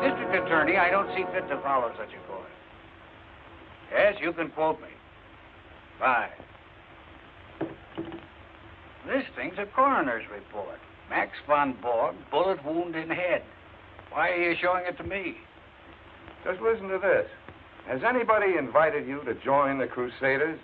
district attorney, I don't see fit to follow such a course. Yes, you can quote me. Fine. This thing's a coroner's report. Max von Borg, bullet wound in head. Why are you showing it to me? Just listen to this. Has anybody invited you to join the Crusaders?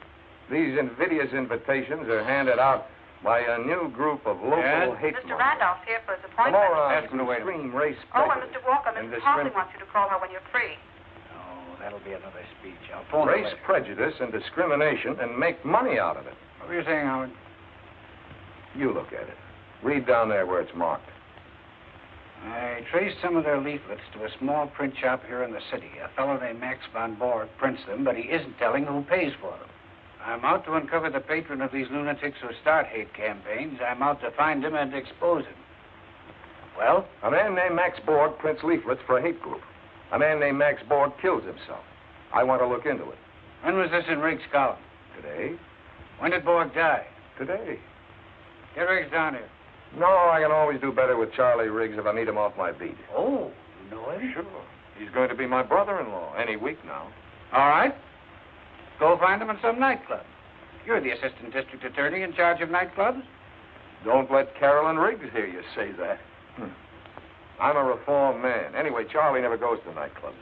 These invidious invitations are handed out by a new group of local hate Mr. Randolph's here for his appointment. Morons who scream race Oh, and Mr. Walker, Mrs. Hawley wants you to call her when you're free. Oh, that'll be another speech. I'll phone her race later. prejudice and discrimination and make money out of it. What were you saying, Howard? You look at it. Read down there where it's marked. I traced some of their leaflets to a small print shop here in the city. A fellow named Max von Borg prints them, but he isn't telling who pays for them. I'm out to uncover the patron of these lunatics who start hate campaigns. I'm out to find him and expose him. Well? A man named Max Borg prints leaflets for a hate group. A man named Max Borg kills himself. I want to look into it. When was this in Riggs' column? Today. When did Borg die? Today. Get Riggs down here. No, I can always do better with Charlie Riggs if I meet him off my beat. Oh, you know him? Sure. He's going to be my brother-in-law any week now. All right. Go find him in some nightclub. You're the assistant district attorney in charge of nightclubs. Don't let Carolyn Riggs hear you say that. I'm a reformed man. Anyway, Charlie never goes to nightclubs.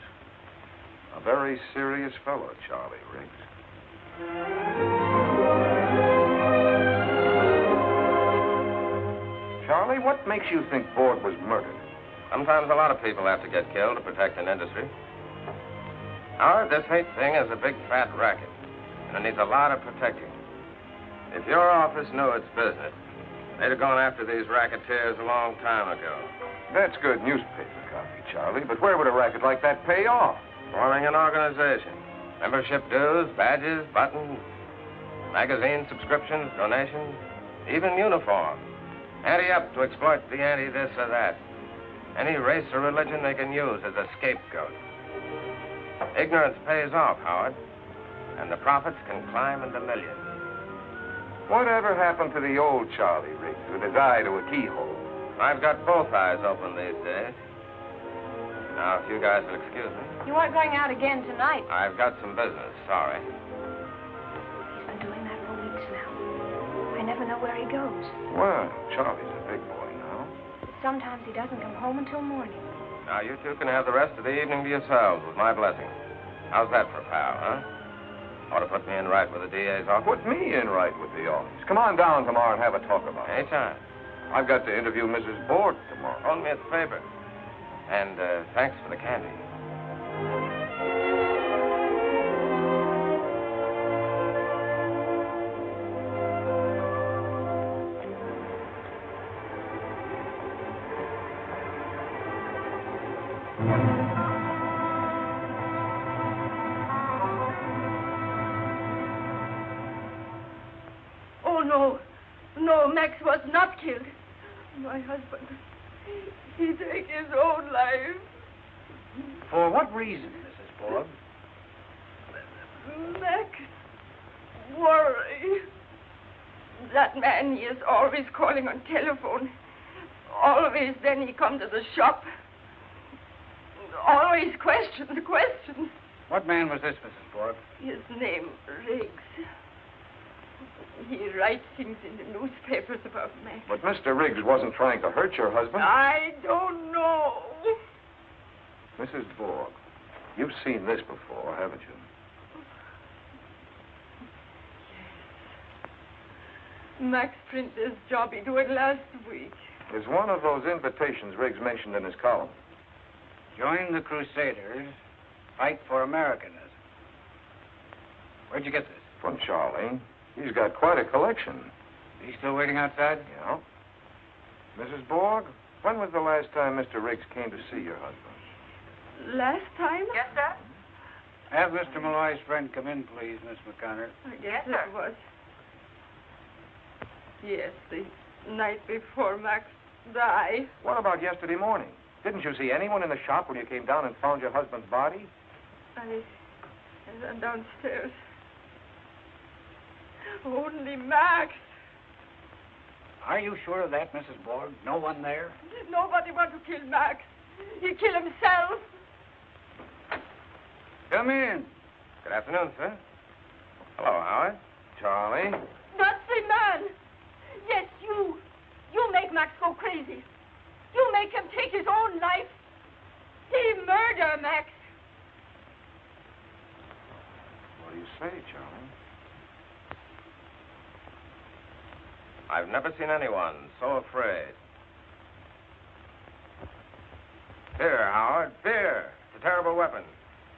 A very serious fellow, Charlie Riggs. Charlie, what makes you think Borg was murdered? Sometimes a lot of people have to get killed to protect an industry. Howard, this hate thing is a big fat racket, and it needs a lot of protecting. If your office knew its business, they'd have gone after these racketeers a long time ago. That's good newspaper copy, Charlie, but where would a racket like that pay off? Forming an organization. Membership dues, badges, buttons, magazine subscriptions, donations, even uniforms. Anti-up to exploit the anti-this or that. Any race or religion they can use as a scapegoat. Ignorance pays off, Howard, and the profits can climb into millions. Whatever happened to the old Charlie Riggs with his eye to a keyhole? I've got both eyes open these days. Now, if you guys will excuse me. You aren't going out again tonight. I've got some business, sorry. He's been doing that for weeks now. I never know where he goes. Well, Charlie's a big boy now. Sometimes he doesn't come home until morning. Now, you two can have the rest of the evening to yourselves with my blessing. How's that for a pal, huh? Ought to put me in right with the DA's office. Put me in right with the office. Come on down tomorrow and have a talk about it. Anytime. I've got to interview Mrs. Borg tomorrow. Hold me a favor. And thanks for the candy. Oh, no. No, Max was not killed. My husband, he took his own life. For what reason, Mrs. Borg? Max, worry. That man, he is always calling on telephone. Always, then he come to the shop. Always questions. What man was this, Mrs. Borg? His name, Riggs. He writes things in the newspapers about Max. But Mr. Riggs wasn't trying to hurt your husband. I don't know. Mrs. Borg, you've seen this before, haven't you? Yes. Max print this job he do it last week. There's one of those invitations Riggs mentioned in his column. Join the Crusaders, fight for Americanism. Where'd you get this? From Charlie. He's got quite a collection. He's still waiting outside? Yeah. Mrs. Borg, when was the last time Mr. Riggs came to see your husband? Last time? Yes, sir? Have Mr. Malloy's friend come in, please, Miss McConnor. I guess it was. Yes, the night before Max died. What about yesterday morning? Didn't you see anyone in the shop when you came down and found your husband's body? I ran downstairs. Only Max. Are you sure of that, Mrs. Borg? No one there? Nobody want to kill Max. He kill himself. Come in. Good afternoon, sir. Hello, Howard. Charlie? Nazi man! Yes, you. You make Max go crazy. You make him take his own life. He murder Max. What do you say, Charlie? I've never seen anyone so afraid. Fear, Howard, fear. It's a terrible weapon.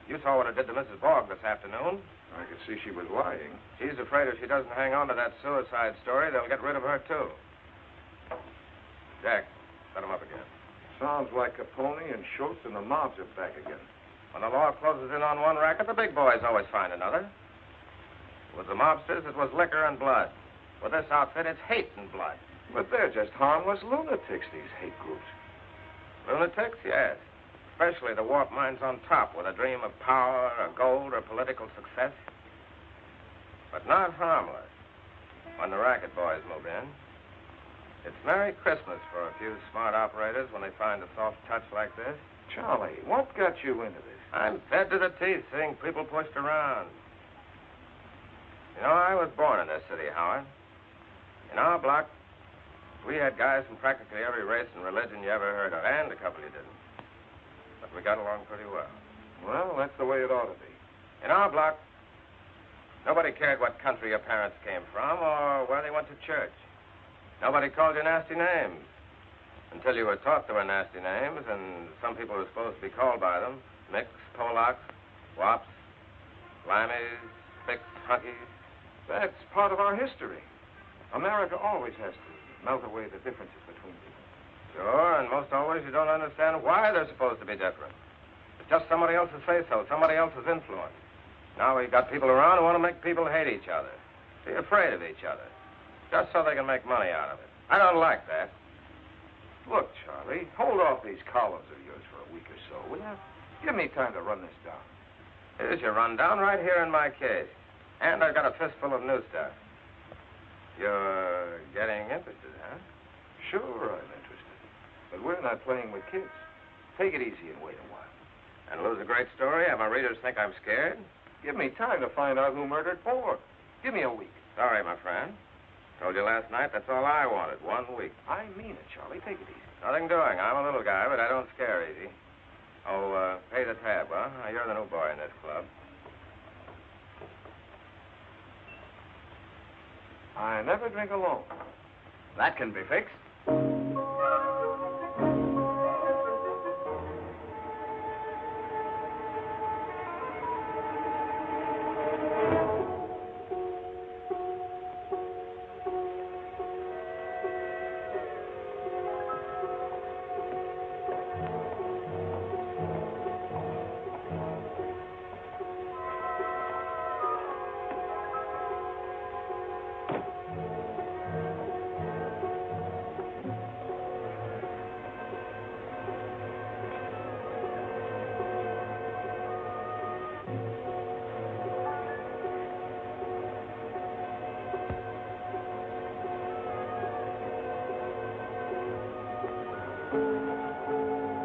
You saw what it did to Mrs. Bogg this afternoon. I could see she was lying. She's afraid if she doesn't hang on to that suicide story, they'll get rid of her, too. Jack, set him up again. Sounds like Capone and Schultz and the mobs are back again. When the law closes in on one racket, the big boys always find another. With the mobsters, it was liquor and blood. With this outfit, it's hate and blood. But they're just harmless lunatics, these hate groups. Lunatics, yes. Especially the warped minds on top with a dream of power or gold or political success. But not harmless when the racket boys move in. It's Merry Christmas for a few smart operators when they find a soft touch like this. Charlie, what got you into this? I'm fed to the teeth seeing people pushed around. You know, I was born in this city, Howard. In our block, we had guys from practically every race and religion you ever heard of, and a couple you didn't. But we got along pretty well. Well, that's the way it ought to be. In our block, nobody cared what country your parents came from or where they went to church. Nobody called you nasty names until you were taught there were nasty names, and some people were supposed to be called by them. Micks, Polacks, Wops, Limeys, Picks, Hunkies. That's part of our history. America always has to melt away the differences between people. Sure, and most always you don't understand why they're supposed to be different. It's just somebody else's say-so, somebody else's influence. Now we've got people around who want to make people hate each other, be afraid of each other, just so they can make money out of it. I don't like that. Look, Charlie, hold off these columns of yours for a week or so, will you? Give me time to run this down. Here's your rundown right here in my case. And I've got a fistful of new stuff. You're getting interested, huh? Sure, I'm interested. But we're not playing with kids. Take it easy and wait a while. And lose a great story? Have my readers think I'm scared? Give me time to find out who murdered Ford. Give me a week. Sorry, my friend. Told you last night that's all I wanted, 1 week. I mean it, Charlie. Take it easy. Nothing doing. I'm a little guy, but I don't scare easy. Oh, pay the tab, huh? You're the new boy in this club. I never drink alone. That can be fixed.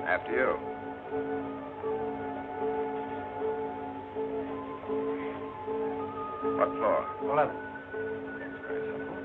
After you. What floor? 11. It's very simple.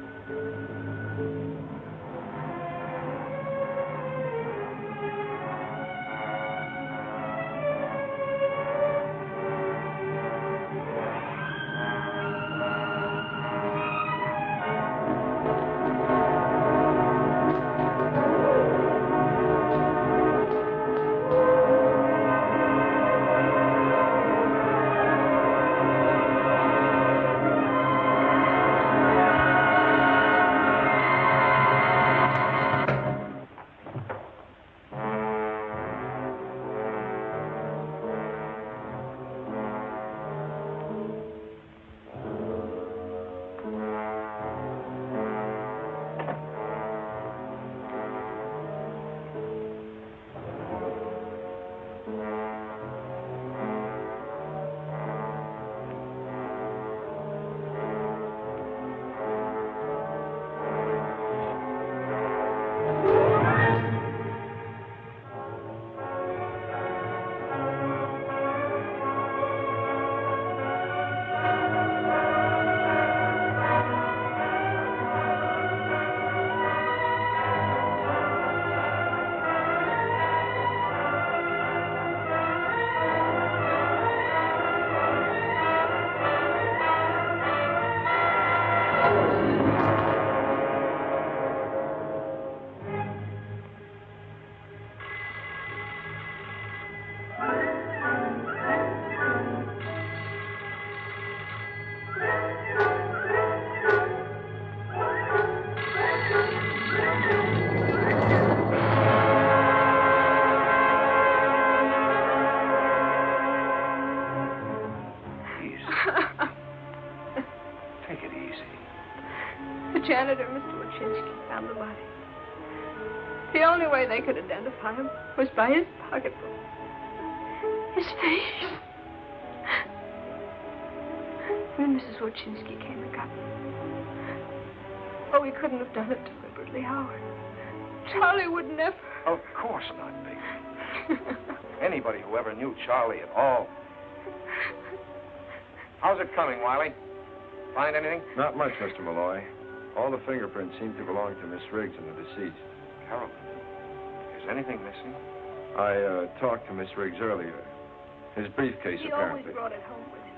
janitor, Mr. Wojcinski, found the body. The only way they could identify him was by his pocketbook. His face. When Mrs. Wojcinski came and got me. Oh, he couldn't have done it deliberately, Howard. Charlie would never. Of course not, baby. Anybody who ever knew Charlie at all. How's it coming, Wiley? Find anything? Not much, Mr. Malloy. All the fingerprints seem to belong to Miss Riggs and the deceased. Carolyn, is anything missing? I talked to Miss Riggs earlier. His briefcase, He apparently. always brought it home with him.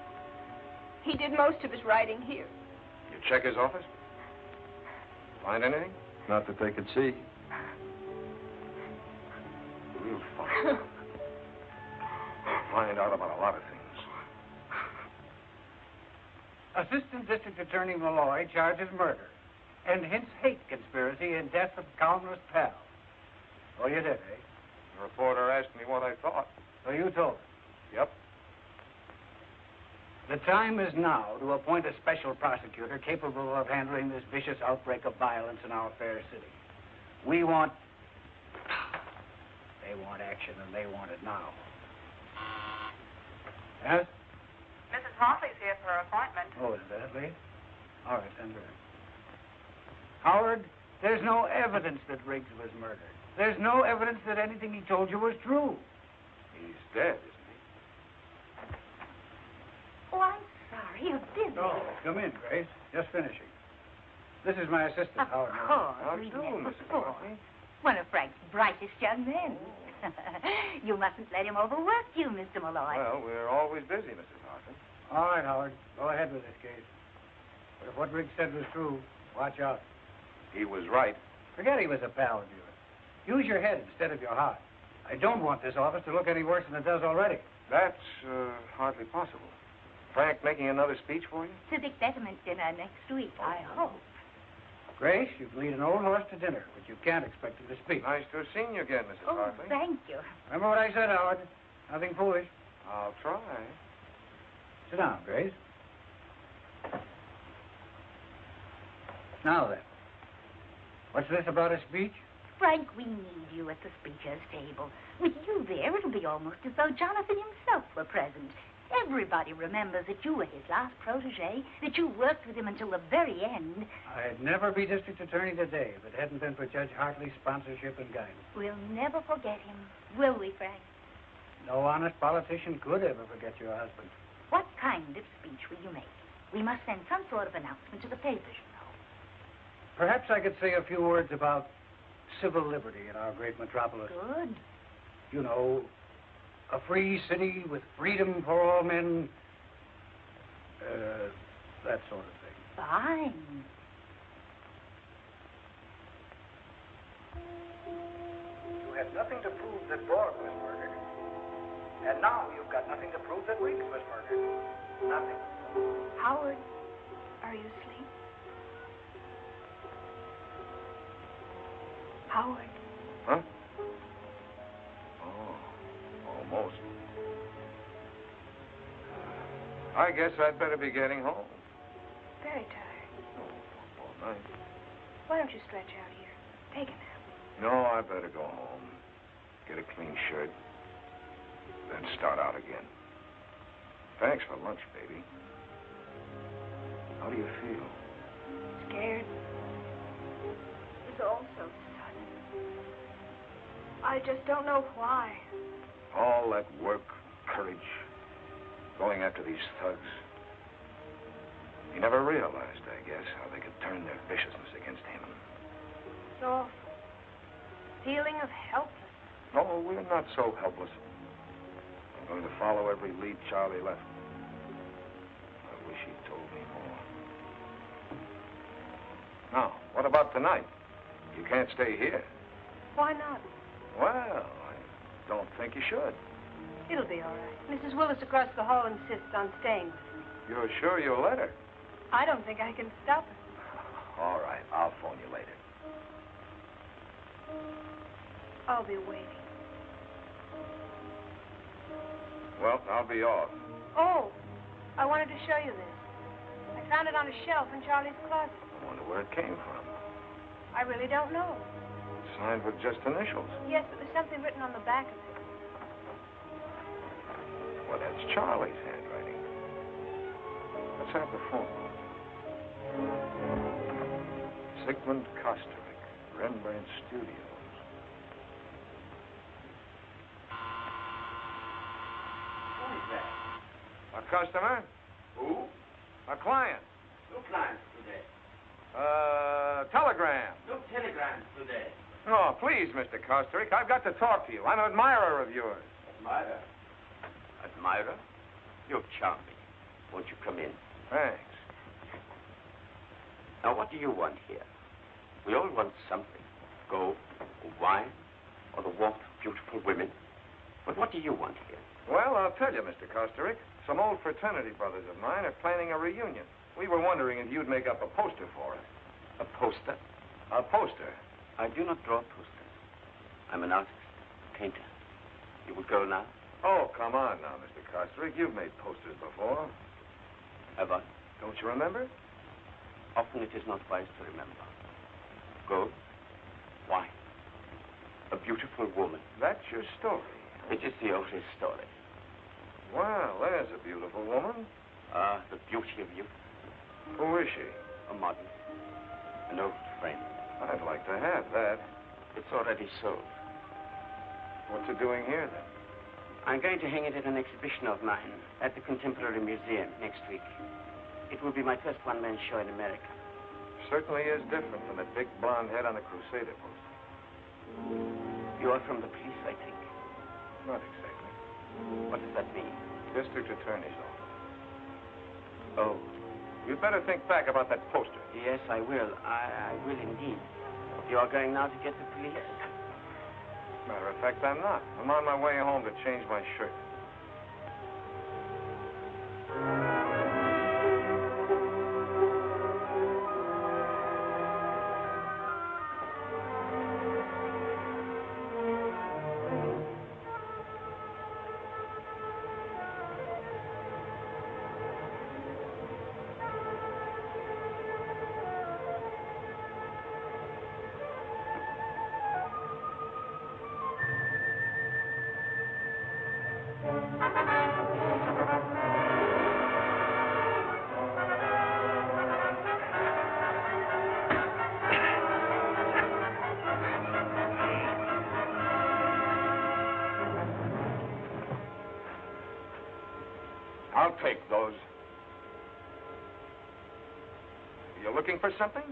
He did most of his writing here. You check his office? Find anything? Not that they could see. We'll find. Find out about a lot of things. Assistant District Attorney Malloy charges murder and hints hate conspiracy and death of columnist pal. Oh, you did, eh? The reporter asked me what I thought. So you told him. Yep. The time is now to appoint a special prosecutor capable of handling this vicious outbreak of violence in our fair city. We want... They want action, and they want it now. Yes? Mrs. Hartley's here for her appointment. Oh, is that late? All right, send her in. Howard, there's no evidence that Riggs was murdered. There's no evidence that anything he told you was true. He's dead, isn't he? Oh, I'm sorry. You're busy. Oh, come in, Grace. Just finishing. This is my assistant, Of Howard. course. How we've do, met Mrs. before. Hartley? One of Frank's brightest young men. You mustn't let him overwork you, Mr. Malloy. Well, we're always busy, Mrs. Hartley. All right, Howard. Go ahead with this case. But if what Riggs said was true, watch out. He was right. Forget he was a pal of yours. Use your head instead of your heart. I don't want this office to look any worse than it does already. That's hardly possible. Frank making another speech for you? Civic betterment dinner next week, I hope. Grace, you can lead an old horse to dinner, but you can't expect him to speak. Nice to have seen you again, Mrs. Oh, Hartley. thank you. Remember what I said, Howard? Nothing foolish. I'll try. Sit down, Grace. Now then, what's this about a speech? Frank, we need you at the speaker's table. With you there, it'll be almost as though Jonathan himself were present. Everybody remembers that you were his last protege, that you worked with him until the very end. I'd never be district attorney today if it hadn't been for Judge Hartley's sponsorship and guidance. We'll never forget him, will we, Frank? No honest politician could ever forget your husband. What kind of speech will you make? We must send some sort of announcement to the papers, you know. Perhaps I could say a few words about civil liberty in our great metropolis. Good. You know, a free city with freedom for all men. That sort of thing. Fine. You had nothing to prove that Broad was murdered. And now you've got nothing to prove that Riggs was murdered. Nothing. Howard, are you asleep? Howard. Huh? Oh, almost. I guess I'd better be getting home. Very tired. All night. Why don't you stretch out here? Take a nap. No, I better go home. Get a clean shirt. Then start out again. Thanks for lunch, baby. How do you feel? Scared. It's all so sudden. I just don't know why. All that work, courage, going after these thugs. He never realized, I guess, how they could turn their viciousness against him. It's awful. Feeling of helplessness. No, we're not so helpless. I'm going to follow every lead Charlie left. I wish he'd told me more. Now, what about tonight? You can't stay here. Why not? Well, I don't think you should. It'll be all right. Mrs. Willis across the hall insists on staying with me. You're sure you'll let her? I don't think I can stop her. All right, I'll phone you later. I'll be waiting. Well, I'll be off. Oh, I wanted to show you this. I found it on a shelf in Charlie's closet. Oh, wonder where it came from. I really don't know. Signed with just initials. Yes, but there's something written on the back of it. Well, that's Charlie's handwriting. Let's have the phone. Sigmund Kosterik, Rembrandt Studios. Who is that? A customer? Who? A client. No clients today. Telegram. No telegrams today. Oh, please, Mr. Kosterik, I've got to talk to you. I'm an admirer of yours. Admirer? Admirer? You're charming. Won't you come in? Thanks. Now, what do you want here? We all want something. Gold, or wine, or the warmth of beautiful women. But what do you want here? Well, I'll tell you, Mr. Kosterik. Some old fraternity brothers of mine are planning a reunion. We were wondering if you'd make up a poster for us. A poster? A poster? I do not draw posters. I'm an artist, a painter. You will go now? Oh, come on now, Mr. Kosterik. You've made posters before. Have I? Don't you remember? Often it is not wise to remember. Gold, wine, a beautiful woman. That's your story. It is the oldest story. Well, there's a beautiful woman. Ah, the beauty of youth. Who is she? A model, an old friend. I'd like to have that. It's already sold. What's it doing here, then? I'm going to hang it at an exhibition of mine at the Contemporary Museum next week. It will be my first one-man show in America. Certainly is different from the big blonde head on the Crusader poster. You are from the police, I think. Not exactly. What does that mean? District Attorney's Office. Oh, You'd better think back about that poster. yes, I will. I will indeed. You are going now to get the police? Matter of fact, I'm not. I'm on my way home to change my shirt. I'll take those. Are you looking for something?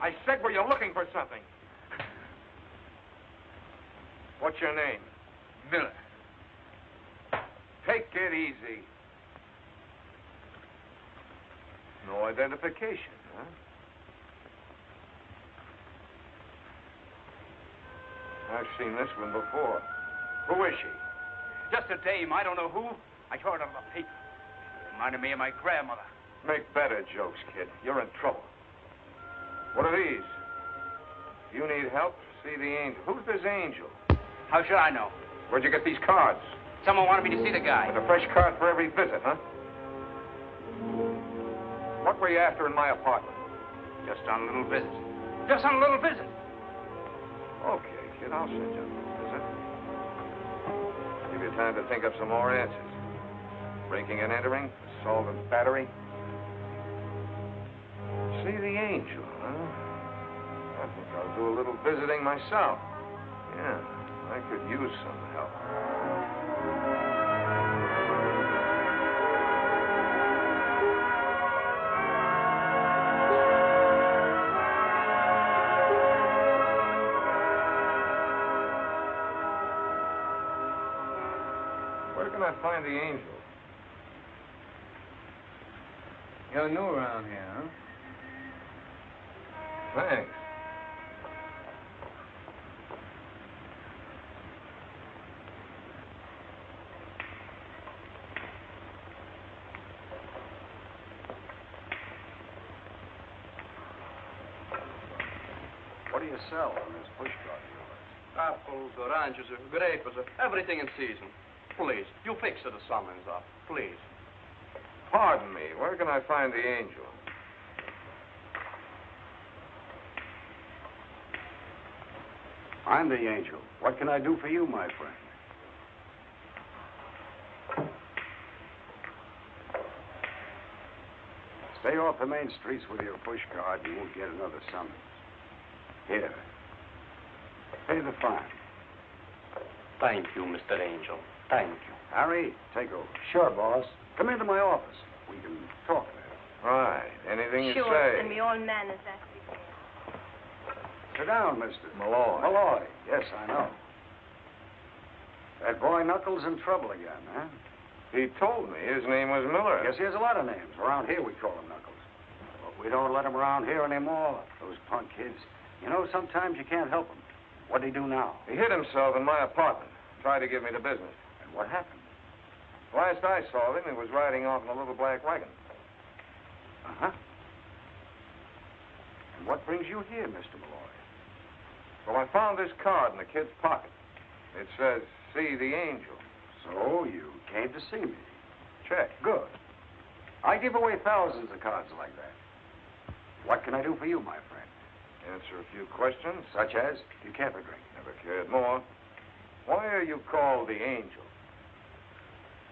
I said, were you looking for something? What's your name? Miller. Take it easy. No identification, huh? I've seen this one before. Who is she? Just a dame. I don't know who. I heard of the paper. Reminded me of my grandmother. Make better jokes, kid. You're in trouble. What are these? If you need help, see the angel. Who's this angel? How should I know? Where'd you get these cards? Someone wanted me to see the guy. With a fresh card for every visit, huh? What were you after in my apartment? Just on a little visit. Just on a little visit. Okay, kid, I'll send you a little visit. Give you time to think up some more answers. Breaking and entering, assault and battery. See the angel, huh? I think I'll do a little visiting myself. Yeah, I could use some help. Where can I find the angel? You're new around here, huh? Thanks. What do you sell on this bush cart of yours? Apples, oranges, grapes, everything in season. Please, you fix the summons up, please. Pardon me, where can I find the angel? I'm the angel. What can I do for you, my friend? Stay off the main streets with your push card. You won't get another summons. Here. Pay the fine. Thank you, Mr. Angel. Thank you. Harry, take over. Sure, boss. Come into my office. We can talk there. Right. Anything you Sure, say. and me all manners, that's it. Sit down, mister. Malloy. Malloy. Yes, I know. That boy Knuckles in trouble again, huh? He told me his name was Miller. Yes, he has a lot of names. Around here, we call him Knuckles. But we don't let him around here anymore. Those punk kids. You know, sometimes you can't help them. What'd he do now? He hid himself in my apartment. Tried to give me the business. And what happened? Last I saw him, he was riding off in a little black wagon. Uh-huh. And what brings you here, Mr. Malloy? Well, I found this card in the kid's pocket. It says, see the angel. So you came to see me. Check. Good. I give away thousands of cards like that. What can I do for you, my friend? Answer a few questions. Such as, do you care for drink? Never cared more. Why are you called the angel?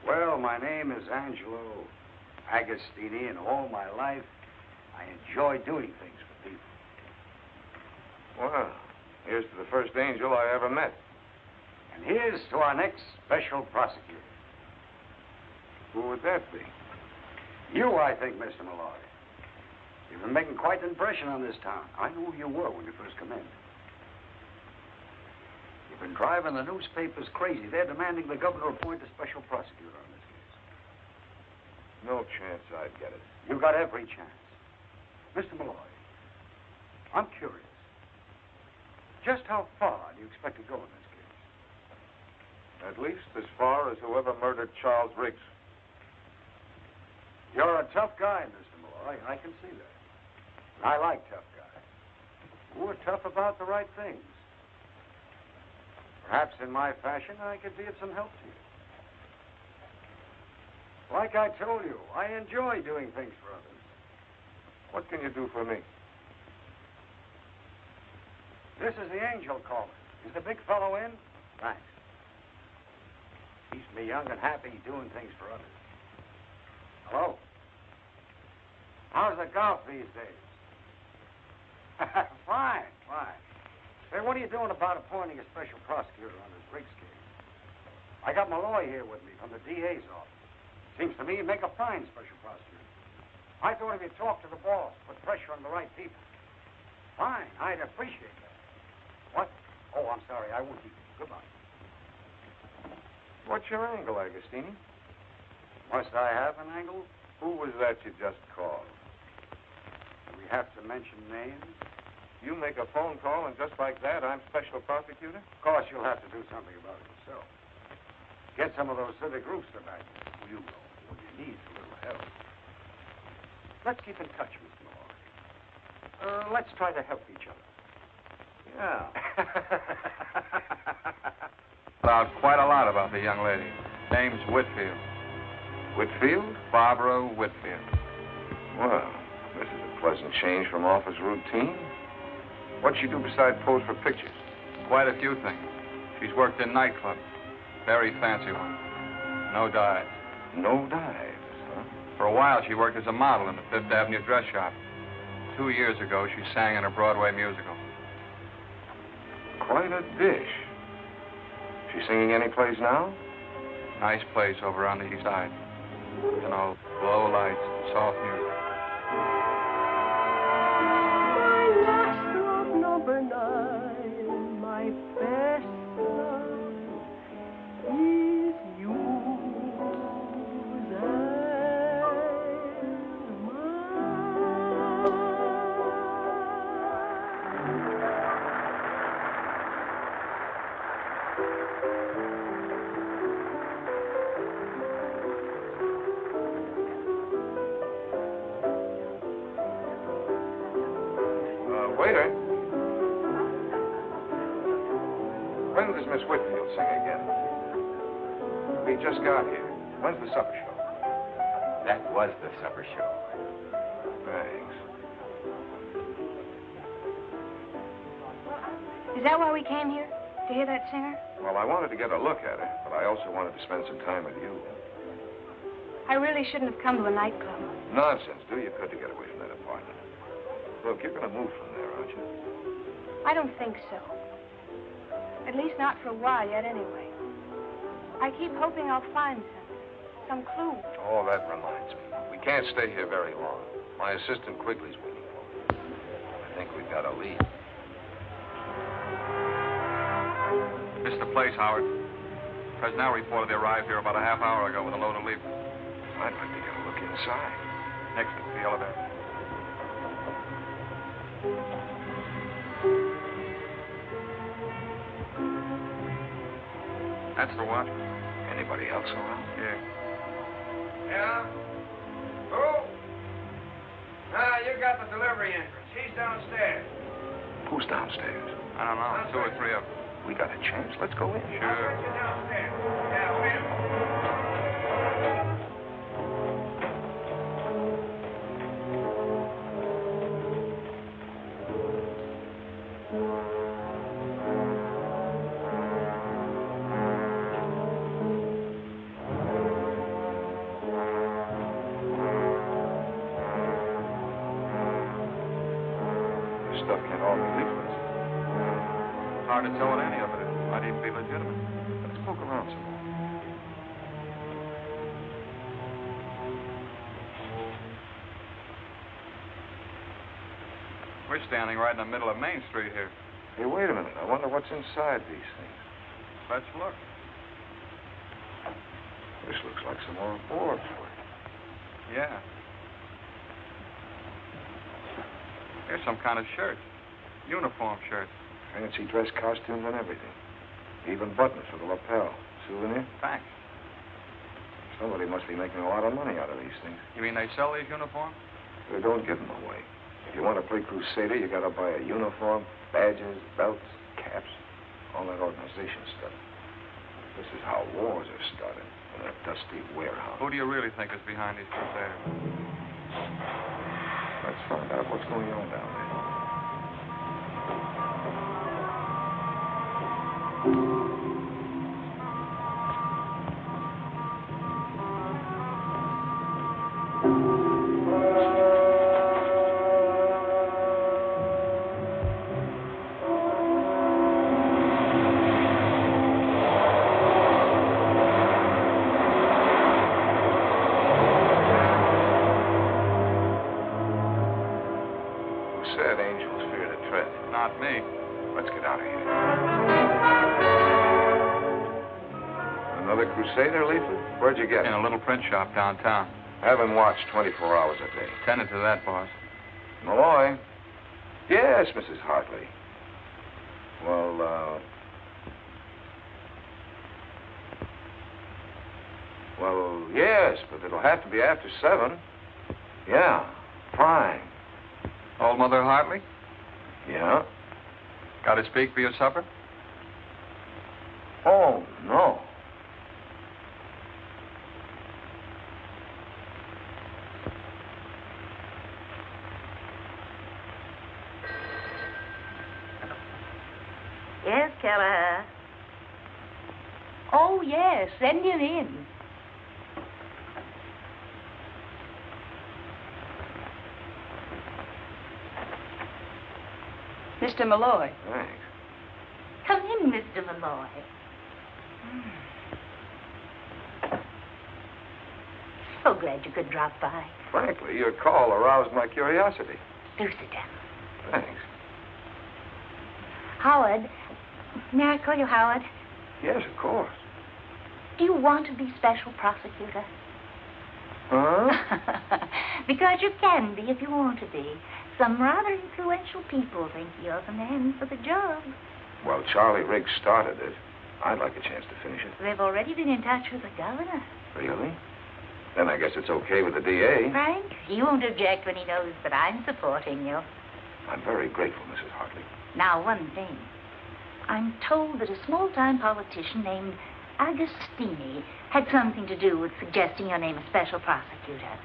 Well, my name is Angelo Agostini, and all my life, I enjoy doing things for people. Well, here's to the first angel I ever met. And here's to our next special prosecutor. Who would that be? You, I think, Mr. Malloy. You've been making quite an impression on this town. I knew who you were when you first come in. You've been driving the newspapers crazy. They're demanding the governor appoint a special prosecutor on this case. No chance I'd get it. You got every chance. Mr. Malloy, I'm curious. Just how far do you expect to go in this case? At least as far as whoever murdered Charles Riggs. You're a tough guy, Mr. Malloy. I can see that. And I like tough guys who are tough about the right things. Perhaps in my fashion, I could be of some help to you. Like I told you, I enjoy doing things for others. What can you do for me? This is the angel calling. Is the big fellow in? Thanks. Keeps me young and happy doing things for others. Hello? How's the golf these days? Fine, fine. Say, what are you doing about appointing a special prosecutor on this Riggs case? I got Malloy here with me from the DA's office. Seems to me you'd make a fine special prosecutor. I thought if you talked to the boss, put pressure on the right people. Fine, I'd appreciate that. What? Oh, I'm sorry, I won't keep you. Goodbye. What's your angle, Agostini? Must I have an angle? Who was that you just called? Do we have to mention names? You make a phone call, and just like that, I'm special prosecutor? Of course, you'll have to do something about it yourself. Get some of those civic groups to back you. You know, when you need a little help. Let's keep in touch, Mr. Malloy. Let's try to help each other. Yeah. Found quite a lot about the young lady. Name's Whitfield. Whitfield? Barbara Whitfield. Well, this is a pleasant change from office routine. What'd she do besides pose for pictures? Quite a few things. She's worked in nightclubs. Very fancy ones. No dives. No dives, huh? For a while, she worked as a model in the Fifth Avenue dress shop. 2 years ago, she sang in a Broadway musical. Quite a dish. She singing any place now? Nice place over on the east side. You know, low lights, soft music. My last love, number 9, my best love is you and mine. Waiter. When does Miss Whitfield sing again? We just got here. When's the supper show? That was the supper show. Thanks. Is that why we came here? To hear that singer? Well, I wanted to get a look at her, but I also wanted to spend some time with you. I really shouldn't have come to a nightclub. Nonsense. Do you could to get away from that apartment. Look, you're going to move from there, aren't you? I don't think so. At least not for a while yet, anyway. I keep hoping I'll find some clue. Oh, that reminds me. We can't stay here very long. My assistant Quigley's waiting for me. I think we've got a lead. This is the place, Howard. Presnell reported they arrived here about a half hour ago with a load of leaflets. I'd like to get a look inside. Next to the elevator. That's the watchman. Anybody else around? Yeah. Yeah? Who? Ah, you got the delivery entrance. He's downstairs. Who's downstairs? I don't know. 2 or 3 of them. We got a chance. Let's go in. Sure. You're downstairs. Yeah, wait a minute. This stuff can't all be leaflets. Hard to tell what any of it is. Might even be legitimate. Let's poke around some more. We're standing right in the middle of Main Street here. Hey, wait a minute. I wonder what's inside these things. Let's look. This looks like some more boards. Yeah. Here's some kind of shirt. Uniform shirt. Fancy dress costumes and everything. Even buttons for the lapel. Souvenir? Thanks. Somebody must be making a lot of money out of these things. You mean they sell these uniforms? They don't give them away. If you want to play Crusader, you got to buy a uniform, badges, belts, caps, all that organization stuff. This is how wars are started in a dusty warehouse. Who do you really think is behind these Crusaders? Let's find out what's going on down there. Sad angels fear to tread. Not me. Let's get out of here. Another Crusader leaflet? Where'd you get it? In a little print shop downtown. Have him watched 24 hours a day. Tended to that, boss. Malloy? Yes, Mrs. Hartley. Well, yes, but it'll have to be after 7. Yeah, fine. Old Mother Hartley? Yeah? Got to speak for your supper? Oh, no. Yes, Keller. Oh, yes, send him in. Mr. Malloy. Thanks. Come in, Mr. Malloy. So glad you could drop by. Frankly, your call aroused my curiosity. Do sit down. Thanks. Howard, may I call you Howard? Yes, of course. Do you want to be special prosecutor? Huh? Because you can be if you want to be. Some rather influential people think you're the man for the job. Well, Charlie Riggs started it. I'd like a chance to finish it. They've already been in touch with the governor. Really? Then I guess it's okay with the DA. Frank, he won't object when he knows that I'm supporting you. I'm very grateful, Mrs. Hartley. Now, one thing. I'm told that a small-time politician named Agostini had something to do with suggesting your name as special prosecutor.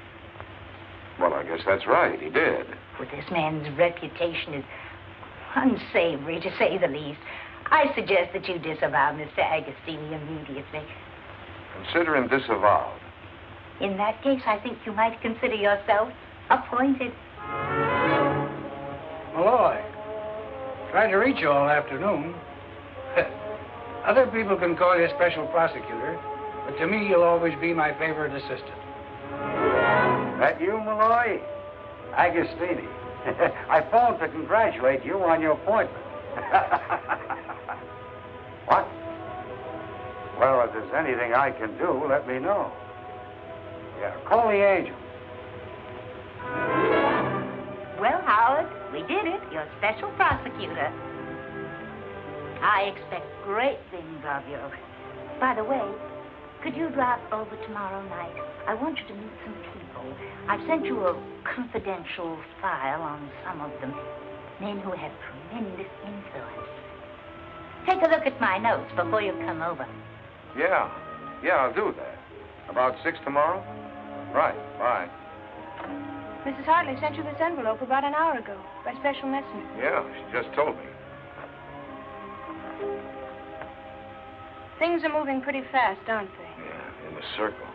Well, I guess that's right. He did. For this man's reputation is unsavory, to say the least. I suggest that you disavow Mr. Agostini immediately. Consider him disavowed. In that case, I think you might consider yourself appointed. Malloy, tried to reach you all afternoon. Other people can call you special prosecutor, but to me, you'll always be my favorite assistant. That you, Malloy? Agostini. I phoned to congratulate you on your appointment. What? Well, if there's anything I can do, let me know. Yeah, call the Angel. Well, Howard, we did it. You're special prosecutor. I expect great things of you. By the way, could you drop over tomorrow night? I want you to meet some people. I've sent you a confidential file on some of them. Men who have tremendous influence. Take a look at my notes before you come over. Yeah, I'll do that. About 6 tomorrow? Right, bye. Mrs. Hartley sent you this envelope about an hour ago by special messenger. Yeah, she just told me. Things are moving pretty fast, aren't they? Yeah, in the circle.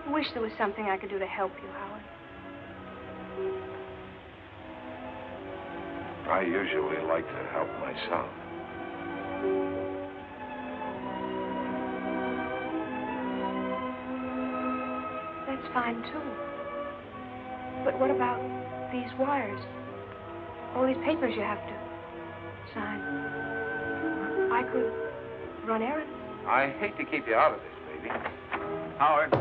I wish there was something I could do to help you, Howard. I usually like to help myself. That's fine, too. But what about these wires? All these papers you have to sign. I could run errands. I hate to keep you out of this, baby. Howard,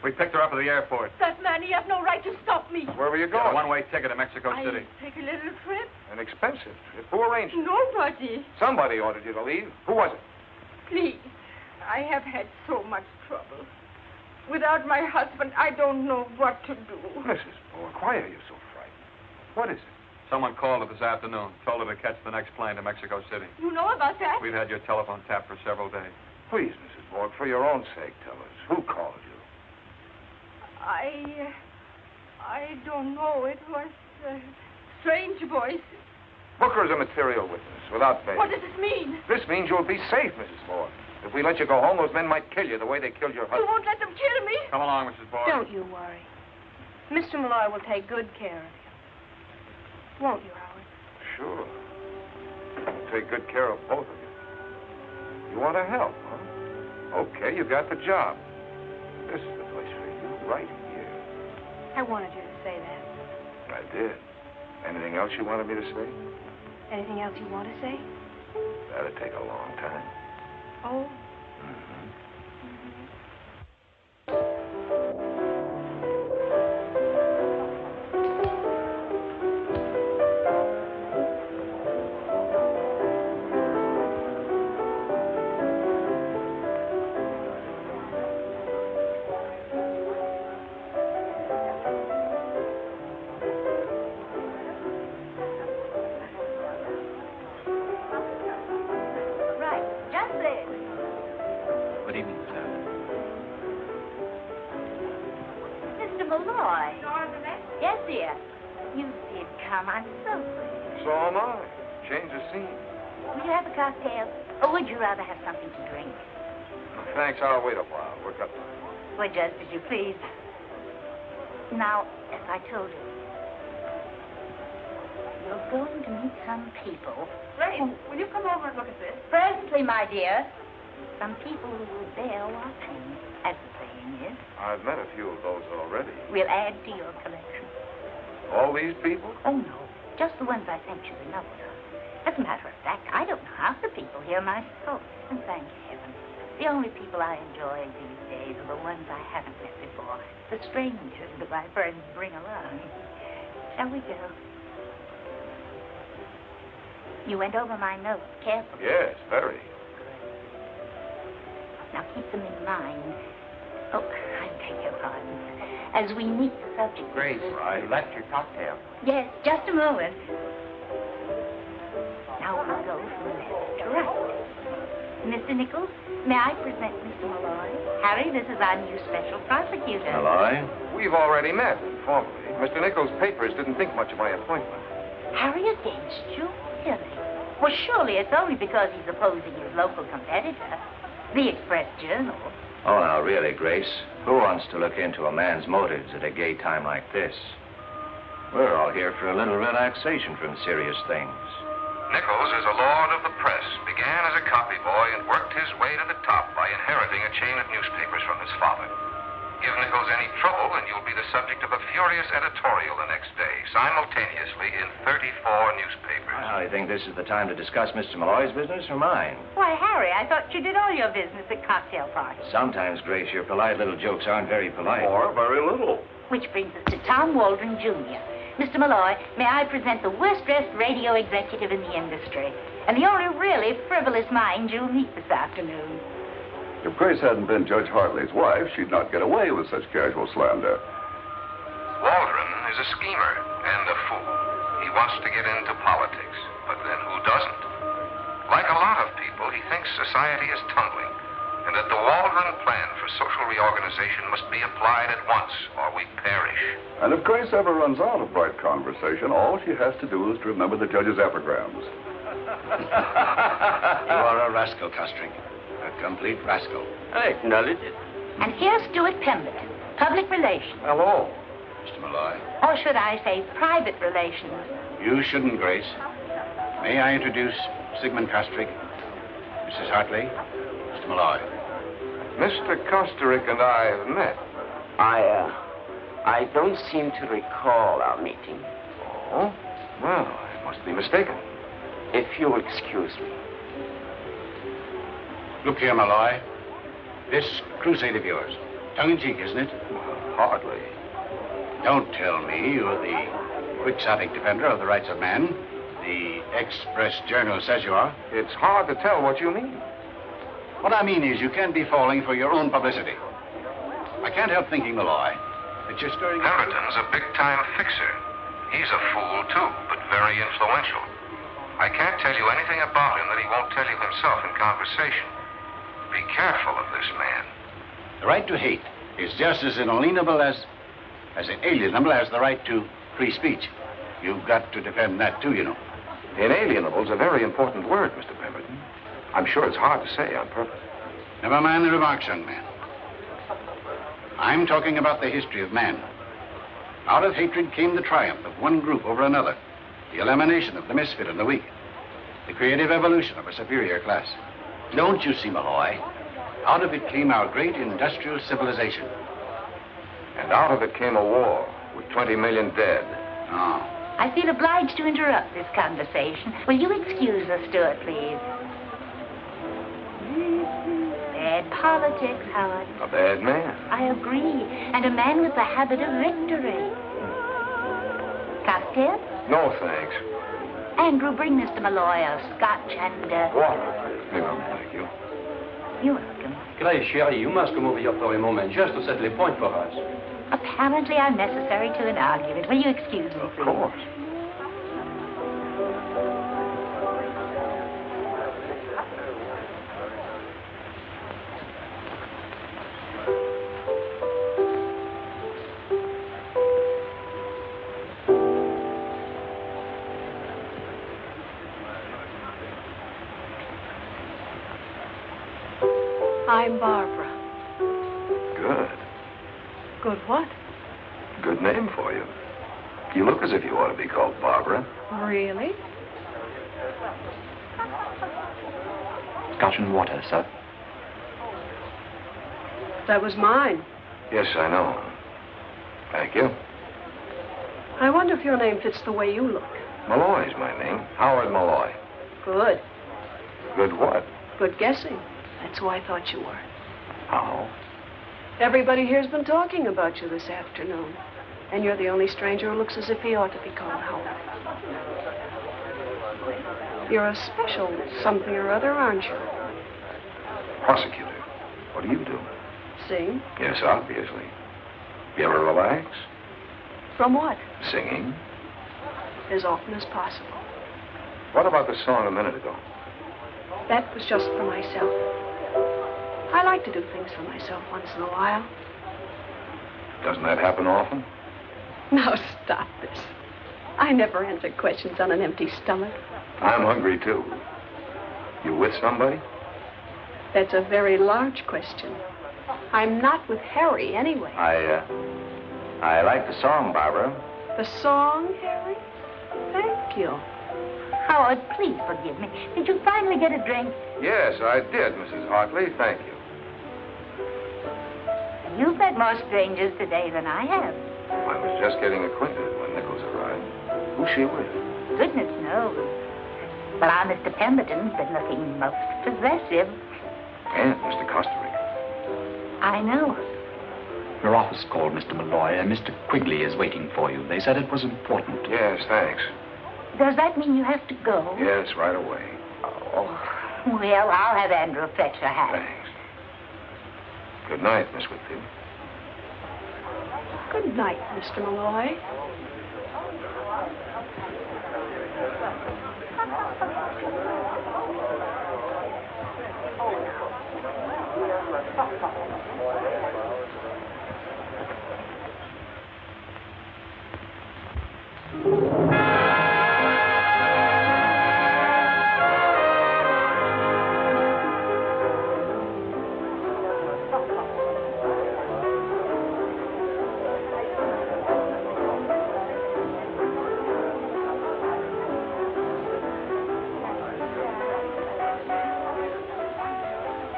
we picked her up at the airport. That man, he has no right to stop me. Where were you Got a going? one-way ticket to Mexico City. Take a little trip. An expensive trip. Who arranged it? Nobody. Somebody ordered you to leave. Who was it? Please. I have had so much trouble. Without my husband, I don't know what to do. Mrs. Bork, why are you so frightened? What is it? Someone called her this afternoon, told her to catch the next plane to Mexico City. You know about that? We've had your telephone tapped for several days. Please, Mrs. Bork, for your own sake, tell us. Who called you? I don't know. It was a strange voice. Booker's a material witness, without bail. What does this mean? This means you'll be safe, Mrs. Bork. If we let you go home, those men might kill you the way they killed your You husband. won't let them kill me? Come along, Mrs. Borg. Don't you worry. Mr. Malloy will take good care of you. Won't you, Howard? Sure. I'll take good care of both of you. You want to help, huh? Okay, you got the job. This is the place for you, right here. I wanted you to say that. I did. Anything else you wanted me to say? Anything else you want to say? That'd take a long time. Oh. Malloy. Yes, dear. You did come. I'm so glad. So am I. Change the scene. Would you have a cocktail? Or would you rather have something to drink? Thanks, I'll wait a while. We're got to... Well, just as you please. Now, as I told you, you're going to meet some people. Grace, will you come over and look at this? Presently, my dear. Some people who will bear watching, as the saying is. I've met a few of those already. We'll add to your collection. All these people? Oh, no. Just the ones I sent you the note of. As a matter of fact, I don't know half the people here myself. And thank heaven. The only people I enjoy these days are the ones I haven't met before. The strangers that my friends bring along. Shall we go? You went over my notes carefully. Yes, very. Now keep them in mind. Oh, I beg your pardon. As we meet the subject... Grace, I left your cocktail. Yes, just a moment. Now we'll go from left to right. Mr. Nichols, may I present Mr. Malloy? Harry, this is our new special prosecutor. Malloy? We've already met, informally. Mr. Nichols' papers didn't think much of my appointment. Harry against you? Really? Well, surely it's only because he's opposing his local competitor, the Express Journal. Oh, now, really, Grace, who wants to look into a man's motives at a gay time like this? We're all here for a little relaxation from serious things. Nichols is a lord of the press, began as a copy boy and worked his way to the top by inheriting a chain of newspapers from his father. Give Nichols any trouble and you'll be the subject of a furious editorial the next day, simultaneously in 34 newspapers. I think this is the time to discuss Mr. Malloy's business or mine. Why, Harry, I thought you did all your business at cocktail parties. Sometimes, Grace, your polite little jokes aren't very polite. Or very little. Which brings us to Tom Waldron, Jr. Mr. Malloy, may I present the worst-dressed radio executive in the industry, and the only really frivolous mind you'll meet this afternoon. If Grace hadn't been Judge Hartley's wife, she'd not get away with such casual slander. Waldron is a schemer and a fool. He wants to get into politics, but then who doesn't? Like a lot of people, he thinks society is tumbling, and that the Waldron plan for social reorganization must be applied at once, or we perish. And if Grace ever runs out of bright conversation, all she has to do is to remember the judge's epigrams. You are a rascal, Costring. A complete rascal. I acknowledge it. And here's Stuart Pemberton, public relations. Hello. Mr. Malloy. Or should I say private relations? You shouldn't, Grace. May I introduce Sigmund Kostrik, Mrs. Hartley, Mr. Malloy. Mr. Kosterick and I have met. I don't seem to recall our meeting. Oh? Well, I must be mistaken. If you'll excuse me. Look here, Malloy. This crusade of yours, tongue-in-cheek, isn't it? Well, hardly. Don't tell me you're the quixotic defender of the rights of man. The Express Journal says you are. It's hard to tell what you mean. What I mean is you can't be falling for your own publicity. I can't help thinking, Malloy, that you're stirring... Pemberton's a big-time fixer. He's a fool, too, but very influential. I can't tell you anything about him that he won't tell you himself in conversation. Be careful of this man. The right to hate is just as inalienable as inalienable as the right to free speech. You've got to defend that, too, you know. Inalienable is a very important word, Mr. Pemberton. I'm sure it's hard to say on purpose. Never mind the remarks, young man. I'm talking about the history of man. Out of hatred came the triumph of one group over another, the elimination of the misfit and the weak, the creative evolution of a superior class. Don't you see, Malloy? Out of it came our great industrial civilization. And out of it came a war with 20 million dead. Oh. I feel obliged to interrupt this conversation. Will you excuse us, Stuart, please? Bad politics, Howard. A bad man. I agree. And a man with the habit of victory. Cocktail? No, thanks. Andrew, bring Mr. Malloy a scotch and... Water. No, thank you. You're welcome. Grace, chérie, you must come over here for a moment, just to settle a point for us. Apparently unnecessary to an argument. Will you excuse me, please? Of course. I'm Barbara. Good. Good what? Good name for you. You look as if you ought to be called Barbara. Really? Scotch and water, sir. That was mine. Yes, I know. Thank you. I wonder if your name fits the way you look. Malloy's my name. Howard Malloy. Good. Good what? Good guessing. That's who I thought you were. How? Everybody here's been talking about you this afternoon. And you're the only stranger who looks as if he ought to be called Howard. You're a special something or other, aren't you? Prosecutor. What do you do? Sing? Yes, obviously. You ever relax? From what? Singing. As often as possible. What about the song a minute ago? That was just for myself. I like to do things for myself once in a while. Doesn't that happen often? Now stop this. I never answer questions on an empty stomach. I'm hungry, too. You with somebody? That's a very large question. I'm not with Harry, anyway. I like the song, Barbara. The song, Harry? Thank you. Howard, please forgive me. Did you finally get a drink? Yes, I did, Mrs. Hartley. Thank you. You've met more strangers today than I have. I was just getting acquainted when Nichols arrived. Who's she with? Goodness knows. But our Mr. Pemberton's been looking most possessive. And Mr. Costa Rica. I know. Your office called, Mr. Malloy, and Mr. Quigley is waiting for you. They said it was important. Yes, thanks. Does that mean you have to go? Yes, right away. Oh, well, I'll have Andrew fetch your hat. Thanks. Good night, Miss Whitfield. Good night, Mr. Malloy.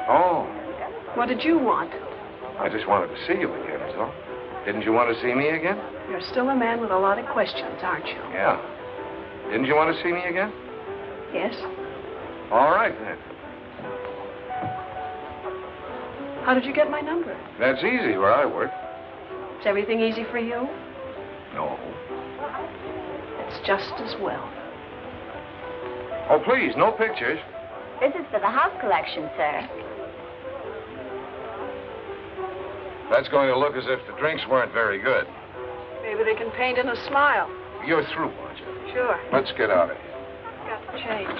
Oh, What did you want? I just wanted to see you again, is all. Didn't you want to see me again? You're still a man with a lot of questions, aren't you? Yeah. Didn't you want to see me again? Yes. All right, then. How did you get my number? That's easy where I work. Is everything easy for you? No. It's just as well. Oh, please, no pictures. This is for the house collection, sir. That's going to look as if the drinks weren't very good. Maybe they can paint in a smile. You're through, aren't you? Sure. Let's get out of here. Got the change.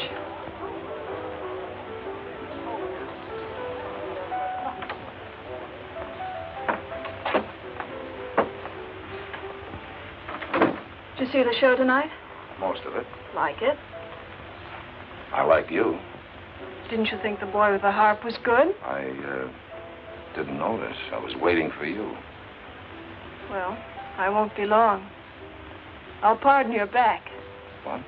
Did you see the show tonight? Most of it. Like it? I like you. Didn't you think the boy with the harp was good? I didn't notice. I was waiting for you. Well, I won't be long. I'll pardon your back. What?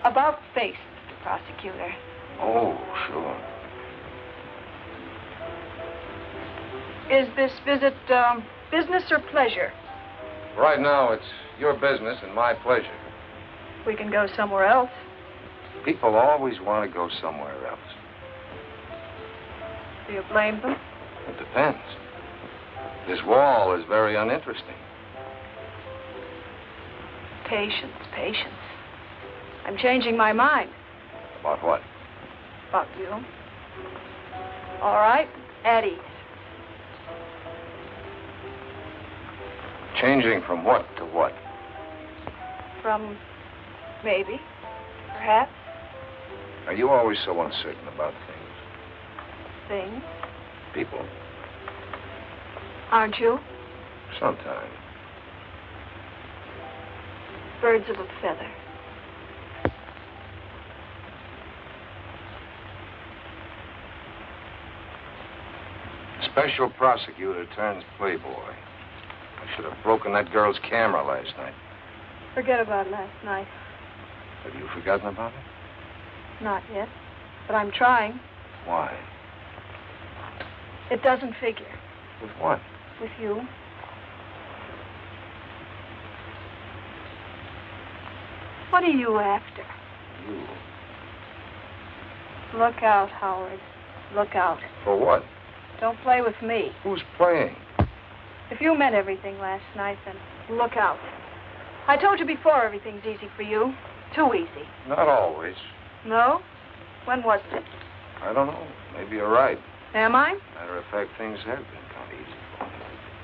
About face, Mr. Prosecutor. Oh, sure. Is this visit business or pleasure? Right now, it's your business and my pleasure. We can go somewhere else. People always want to go somewhere else. Do you blame them? It depends. This wall is very uninteresting. Patience, patience. I'm changing my mind. About what? About you. All right, at ease. Changing from what to what? From maybe, perhaps, Are you always so uncertain about things? things. People? Aren't you? Sometimes. Birds of a feather. Special prosecutor turns playboy. I should have broken that girl's camera last night. Forget about last night. Have you forgotten about it? Not yet, but I'm trying. Why? It doesn't figure. With what? With you. What are you after? You. Look out, Howard. Look out. For what? Don't play with me. Who's playing? If you meant everything last night, then look out. I told you before everything's easy for you. Too easy. Not always. No? When was it? I don't know. Maybe you're right. Am I? Matter of fact, things have been kind of easy for me.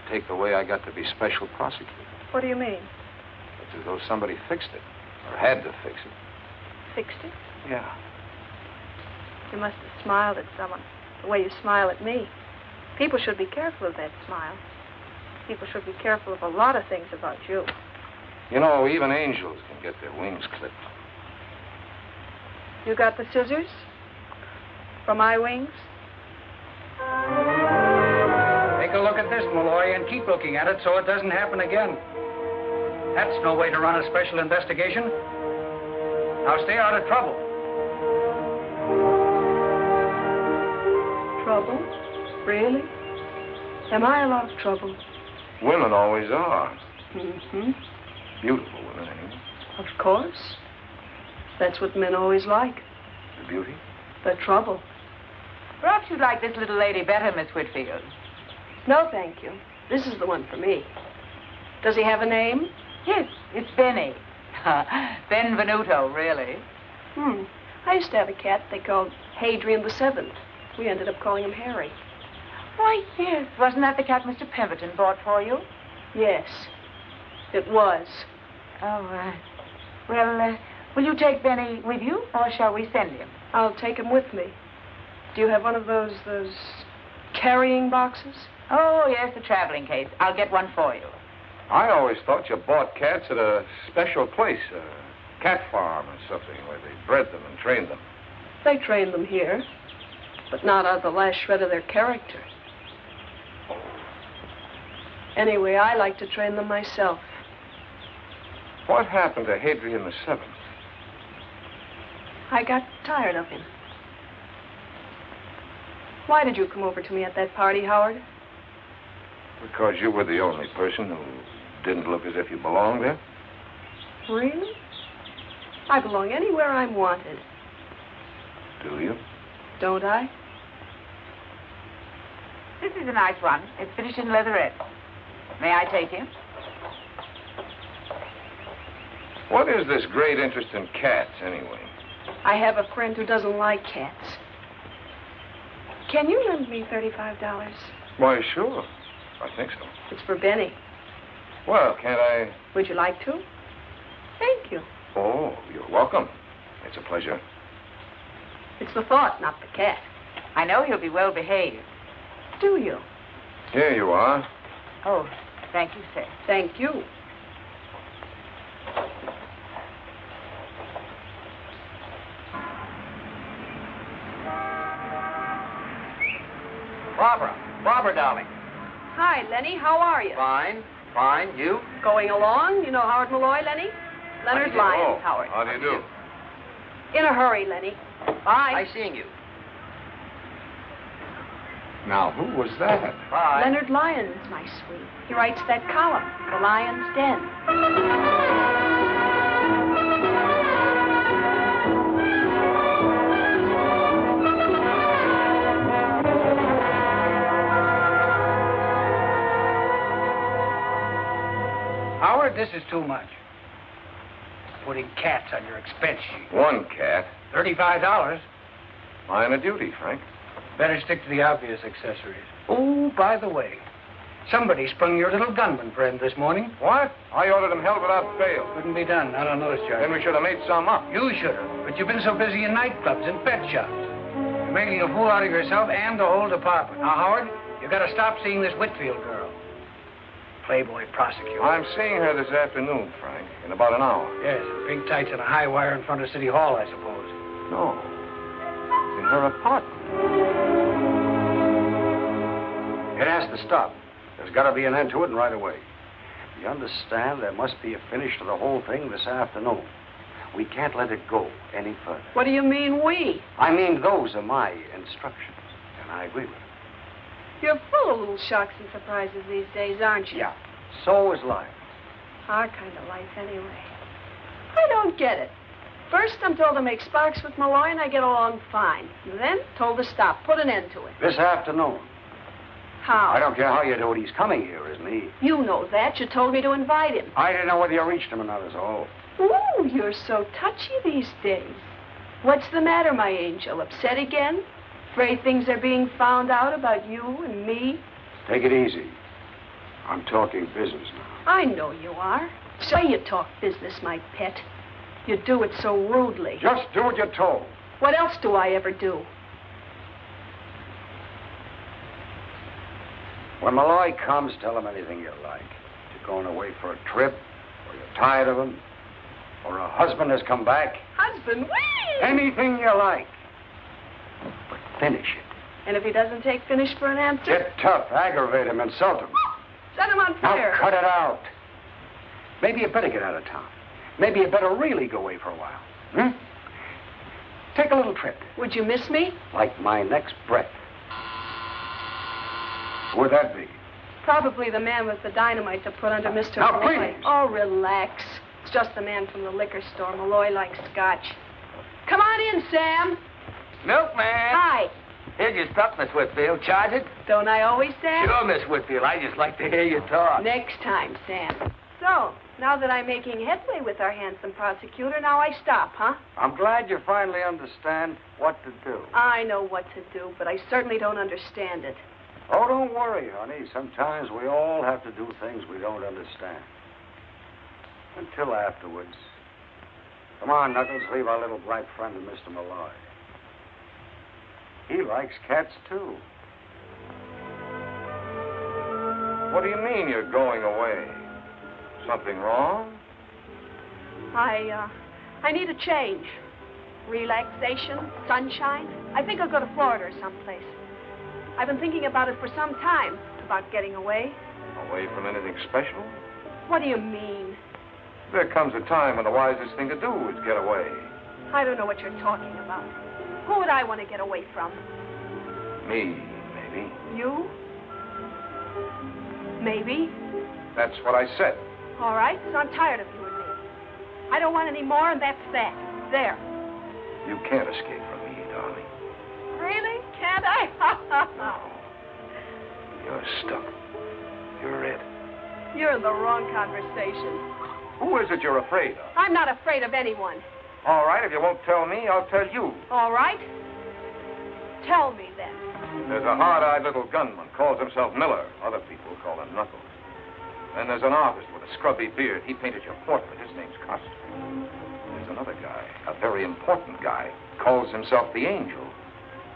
Take the way I got to be special prosecutor. What do you mean? It's as though somebody fixed it. Or had to fix it. Fixed it? Yeah. You must have smiled at someone the way you smile at me. People should be careful of that smile. People should be careful of a lot of things about you. You know, even angels can get their wings clipped. You got the scissors? For my wings? Take a look at this, Malloy, and keep looking at it so it doesn't happen again. That's no way to run a special investigation. Now stay out of trouble. Trouble? Really? Am I a lot of trouble? Women always are. Mm-hmm. Beautiful women, anyway. Of course. That's what men always like. The beauty? The trouble. Perhaps you'd like this little lady better, Miss Whitfield. No, thank you. This is the one for me. Does he have a name? Yes, it's Benny. Benvenuto, really. I used to have a cat they called Hadrian the Seventh. We ended up calling him Harry. Why, yes. Wasn't that the cat Mr. Pemberton bought for you? Yes, it was. Oh, well, will you take Benny with you, or shall we send him? I'll take him with me. Do you have one of those carrying boxes? Oh, yes, the traveling case. I'll get one for you. I always thought you bought cats at a special place, a cat farm or something, where they bred them and trained them. They train them here, but not out of the last shred of their character. Anyway, I like to train them myself. What happened to Hadrian the Seventh? I got tired of him. Why did you come over to me at that party, Howard? Because you were the only person who didn't look as if you belonged there? Really? I belong anywhere I'm wanted. Do you? Don't I? This is a nice one. It's finished in leatherette. May I take him? What is this great interest in cats, anyway? I have a friend who doesn't like cats. Can you lend me $35? Why, sure. I think so. It's for Benny. Well, can't I... Would you like to? Thank you. Oh, you're welcome. It's a pleasure. It's the thought, not the cat. I know he'll be well behaved. Do you? Here you are. Oh, thank you, sir. Thank you. Barbara, darling. Hi, Lenny. How are you? Fine. You? Going along. You know Howard Malloy, Lenny? Leonard Lyons, Howard. How do you do? In a hurry, Lenny. Bye. Nice seeing you. Now, who was that? Bye. Leonard Lyons, my sweet. He writes that column, The Lion's Den. Howard, this is too much. Putting cats on your expense sheet. One cat. $35. Line of duty, Frank. Better stick to the obvious accessories. Oh, by the way, somebody sprung your little gunman friend this morning. What? I ordered him held without bail. Couldn't be done. Not on those charges. Then we should have made some up. You should have. But you've been so busy in nightclubs and pet shops. You're making a fool out of yourself and the whole department. Now, Howard, you got to stop seeing this Whitfield girl. Playboy prosecutor. I'm seeing her this afternoon, Frank, in about an hour. Yes, pink tights and a high wire in front of City Hall, I suppose. No. In her apartment. It has to stop. There's got to be an end to it, and right away. You understand? There must be a finish to the whole thing this afternoon. We can't let it go any further. What do you mean, we? I mean, those are my instructions, and I agree with them. You're full of little shocks and surprises these days, aren't you? Yeah. So is life. Our kind of life, anyway. I don't get it. First, I'm told to make sparks with Malloy, and I get along fine. Then, told to stop, put an end to it. This afternoon. How? I don't care how you do it. He's coming here, isn't he? You know that. You told me to invite him. I didn't know whether you reached him or not, is all. Ooh, you're so touchy these days. What's the matter, my angel? Upset again? Afraid things are being found out about you and me? Take it easy. I'm talking business now. I know you are. So you talk business, my pet. You do it so rudely. Just do what you're told. What else do I ever do? When Malloy comes, tell him anything you like. You're going away for a trip, or you're tired of him, or a husband has come back. Husband, wait! Anything you like. But finish it. And if he doesn't take finish for an answer? Get tough, aggravate him, insult him. Set him on fire. Now cut it out. Maybe you better get out of town. Maybe you better really go away for a while. Take a little trip. Would you miss me? Like my next breath. Who would that be? Probably the man with the dynamite to put under Mr. Now, Malloy. please. Oh, relax. It's just the man from the liquor store. Malloy likes scotch. Come on in, Sam. Milkman. Hi. Here's your stuff, Miss Whitfield. Charge it? Don't I always, Sam? Sure, Miss Whitfield. I just like to hear you talk. Next time, Sam. So, now that I'm making headway with our handsome prosecutor, now I stop, huh? I'm glad you finally understand what to do. I know what to do, but I certainly don't understand it. Oh, don't worry, honey. Sometimes we all have to do things we don't understand. Until afterwards. Come on, Knuckles. Leave our little black friend to Mr. Malloy. He likes cats, too. What do you mean you're going away? Something wrong? I need a change. Relaxation, sunshine. I think I'll go to Florida or someplace. I've been thinking about it for some time, about getting away. Away from anything special? What do you mean? There comes a time when the wisest thing to do is get away. I don't know what you're talking about. Who would I want to get away from? Me, maybe. You? Maybe. That's what I said. All right, so I'm tired of you and me. I don't want any more, and that's that. There. You can't escape from me, darling. Really? Can't I? You're stuck. You're it. You're in the wrong conversation. Who is it you're afraid of? I'm not afraid of anyone. All right, if you won't tell me, I'll tell you. All right? Tell me, then. There's a hard-eyed little gunman, calls himself Miller. Other people call him Knuckles. Then there's an artist with a scrubby beard. He painted your portrait. His name's Costa. There's another guy, a very important guy, calls himself the Angel.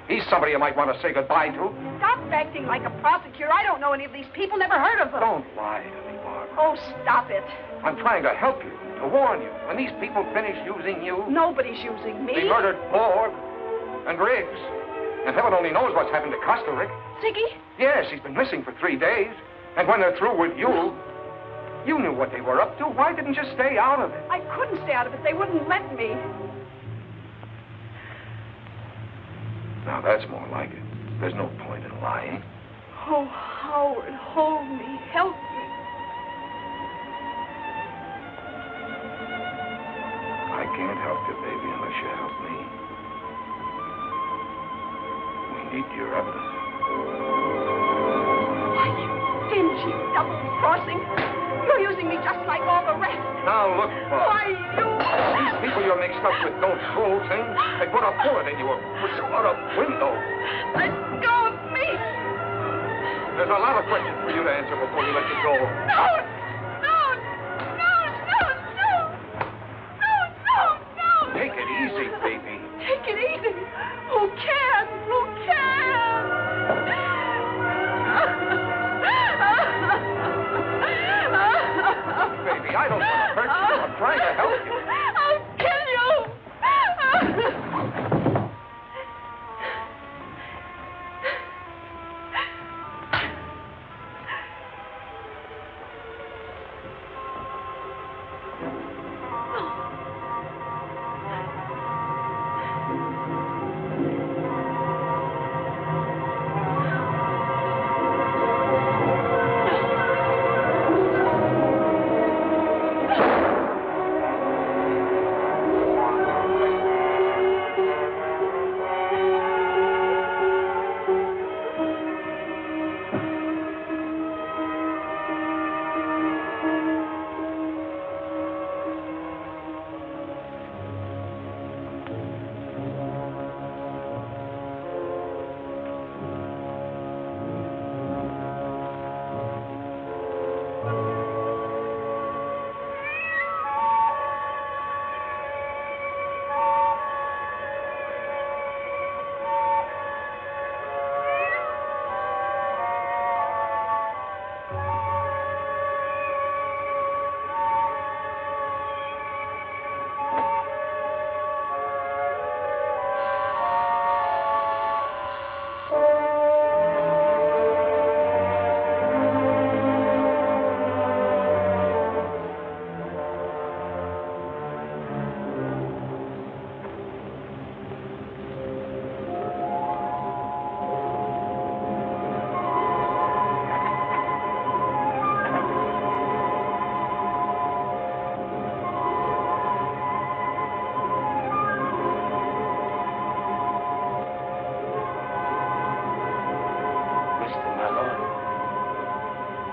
He's somebody you might want to say goodbye to. Stop acting like a prosecutor. I don't know any of these people, never heard of them. Don't lie to me, Barbara. Oh, stop it. I'm trying to help you, to warn you. When these people finish using you... Nobody's using me. They murdered Ford and Riggs. And heaven only knows what's happened to Costa, Rick. Ziggy? Yes, he's been missing for 3 days. And when they're through with you, you knew what they were up to. Why didn't you stay out of it? I couldn't stay out of it. They wouldn't let me. Now, that's more like it. There's no point in lying. Oh, Howard, hold me. Help me. I can't help you, baby, unless you help me. We need your evidence. Why, you dingy double-crossing. You're using me just like all the rest. Now, look, Bob. Why, you... These people you're mixed up with don't fool things. They put a bullet in you or push you out a window. Let go of me. There's a lot of questions for you to answer before we let you go. No. Take it easy, baby. Take it easy. Who can? Who can? Baby, I don't want to hurt you. I'm trying to help you. I'll kill you.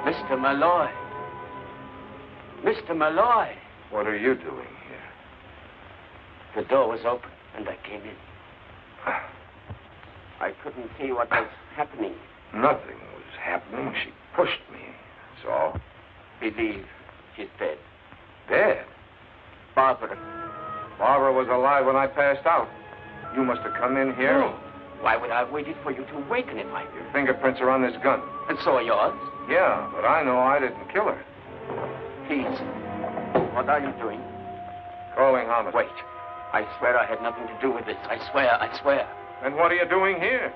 Mr. Malloy. Mr. Malloy. What are you doing here? The door was open, and I came in. I couldn't see what was happening. Nothing was happening. She pushed me. That's all. Believe she's dead. Dead? Barbara. Barbara was alive when I passed out. You must have come in here. No. Why would I have waited for you to awaken if I... Your fingerprints are on this gun. And so are yours? Yeah, but I know I didn't kill her. Please. What are you doing? Calling homicide. Wait. I swear I had nothing to do with this. I swear. Then what are you doing here?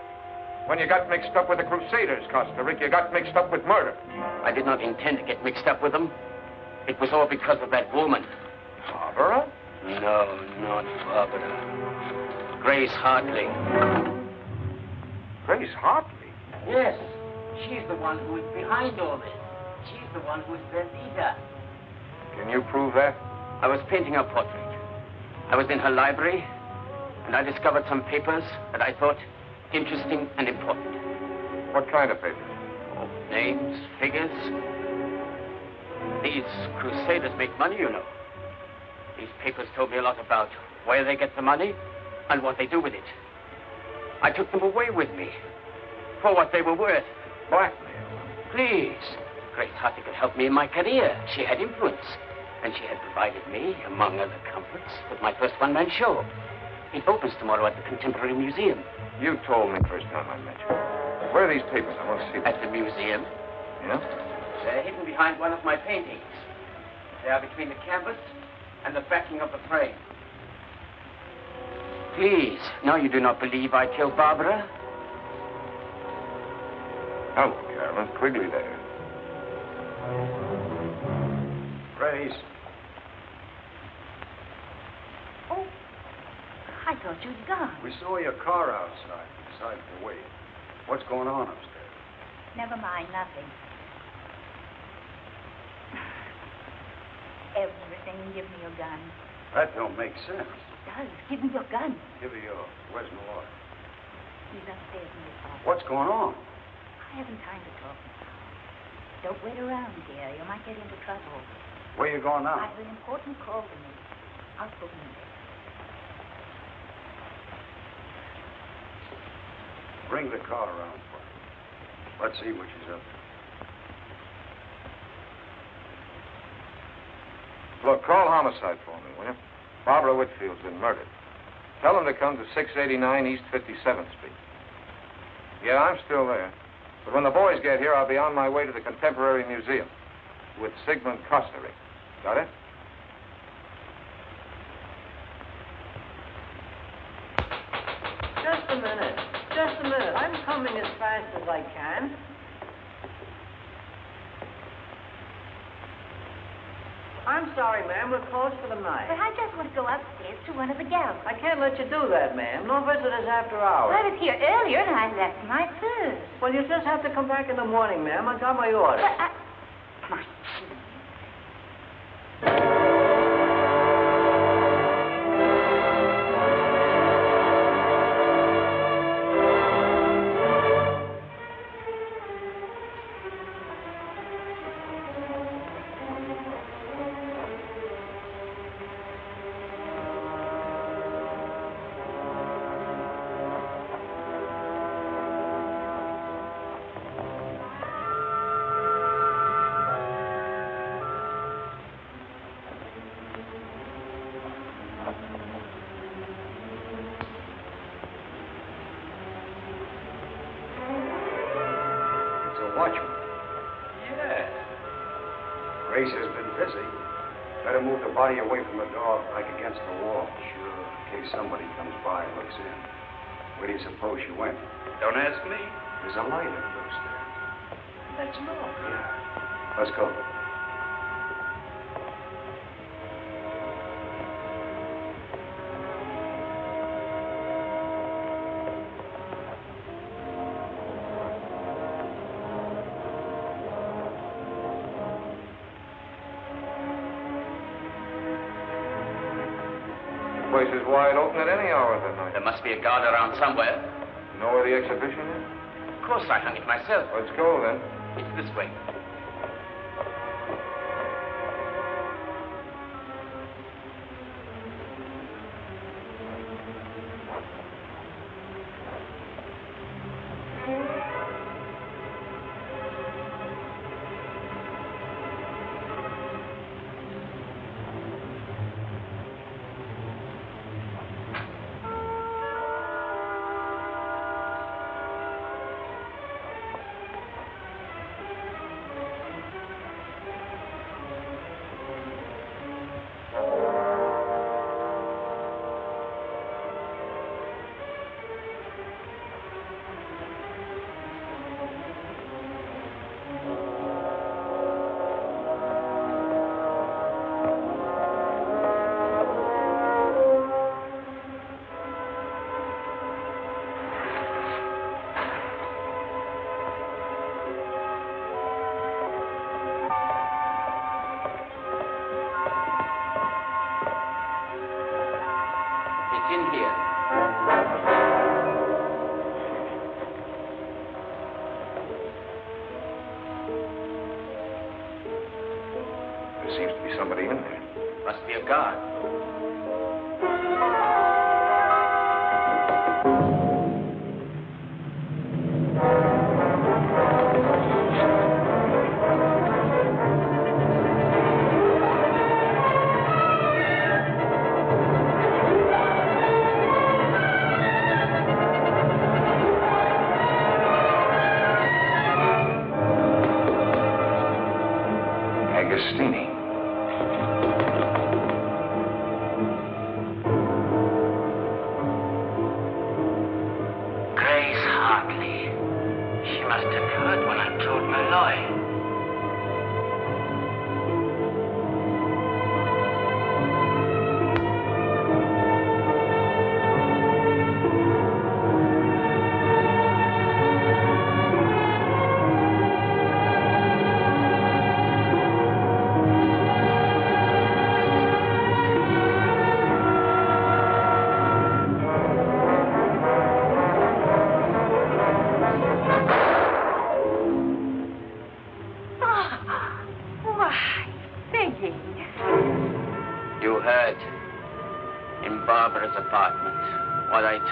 When you got mixed up with the Crusaders, Costa Rica, you got mixed up with murder. I did not intend to get mixed up with them. It was all because of that woman. Barbara? No, not Barbara. Grace Hartley. Grace Hartley? Yes. She's the one who is behind all this. She's the one who is their leader. Can you prove that? I was painting her portrait. I was in her library, and I discovered some papers that I thought interesting and important. What kind of papers? Oh, names, figures. These Crusaders make money, you know. These papers told me a lot about where they get the money and what they do with it. I took them away with me for what they were worth. Blackmail? Please. Grace Hartley could help me in my career. She had influence. And she had provided me, among other comforts, with my first one-man show. It opens tomorrow at the Contemporary Museum. You told me first time I met you. Where are these papers? I want to see them. At the museum. Yeah? They're hidden behind one of my paintings. They are between the canvas and the backing of the frame. Please, now you do not believe I killed Barbara? Hello, Carolyn. Quigley there. Grace. Oh, I thought you'd gone. We saw your car outside. We decided to wait. What's going on upstairs? Never mind, nothing. Everything. Give me your gun. That don't make sense. It does. Give me your gun. Give her yours. Where's Malloy? He's upstairs in his office. What's going on? I haven't time to talk now. Don't wait around, dear. You might get into trouble. Where you going now? I have an important call to make. I'll phone you. Bring the car around for me. Let's see what she's up to. Look, call homicide for me, will you? Barbara Whitfield's been murdered. Tell them to come to 689 East 57th Street. Yeah, I'm still there. But when the boys get here, I'll be on my way to the Contemporary Museum with Sigmund Costa Rica. Got it? Just a minute. Just a minute. I'm coming as fast as I can. I'm sorry, ma'am. We're closed for the night. But I just want to go upstairs to one of the galleries. I can't let you do that, ma'am. No visitors after hours. I was here earlier and I left my purse. Well, you just have to come back in the morning, ma'am. I got my orders. But Come on. Grace has been busy. Better move the body away from the door, like against the wall. Sure. In case somebody comes by and looks in. Where do you suppose she went? Don't ask me. There's a light up those stairs. That's all. Yeah. Let's go. The place is wide open at any hour of the night. There must be a guard around somewhere. You know where the exhibition is? Of course, I hung it myself. Let's go, then. It's this way. There seems to be somebody in there. Must be a guard.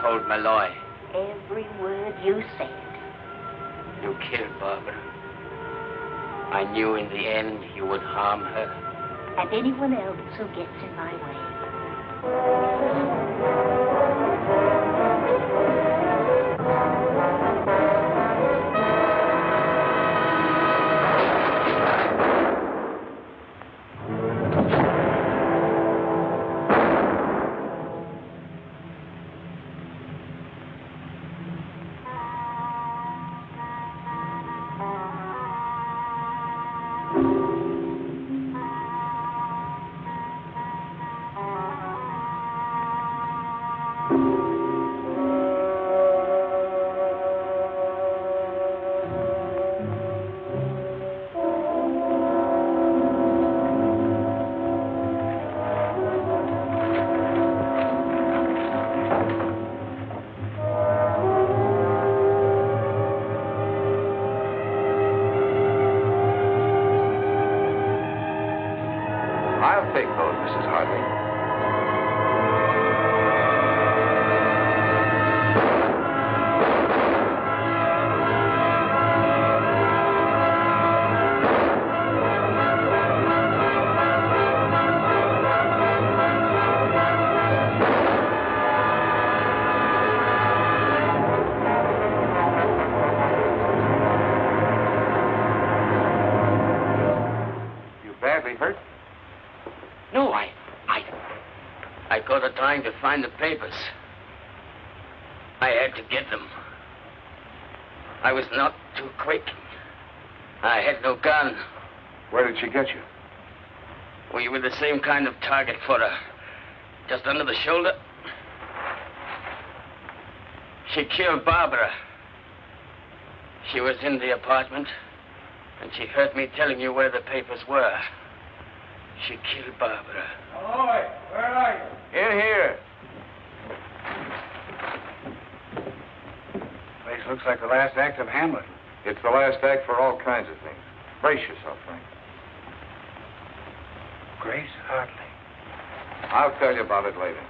Told Malloy. Every word you said. You killed Barbara. I knew in the end you would harm her. And anyone else who gets in my way. To find the papers. I had to get them. I was not too quick. I had no gun. Where did she get you? We were the same kind of target for her. Just under the shoulder. She killed Barbara. She was in the apartment, and she heard me telling you where the papers were. She killed Barbara. Malloy, where are you? In here. Place looks like the last act of Hamlet. It's the last act for all kinds of things. Brace yourself, Frank. Grace Hartley. I'll tell you about it later.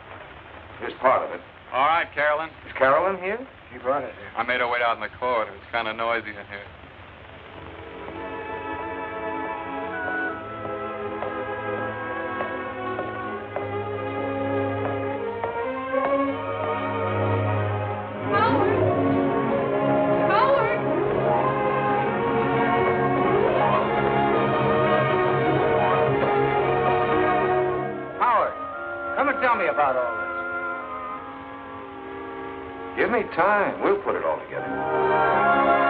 Here's part of it. All right, Carolyn. Is Carolyn here? She brought us here. I made her wait out in the court. It was kind of noisy in here. About all this. Give me time. We'll put it all together.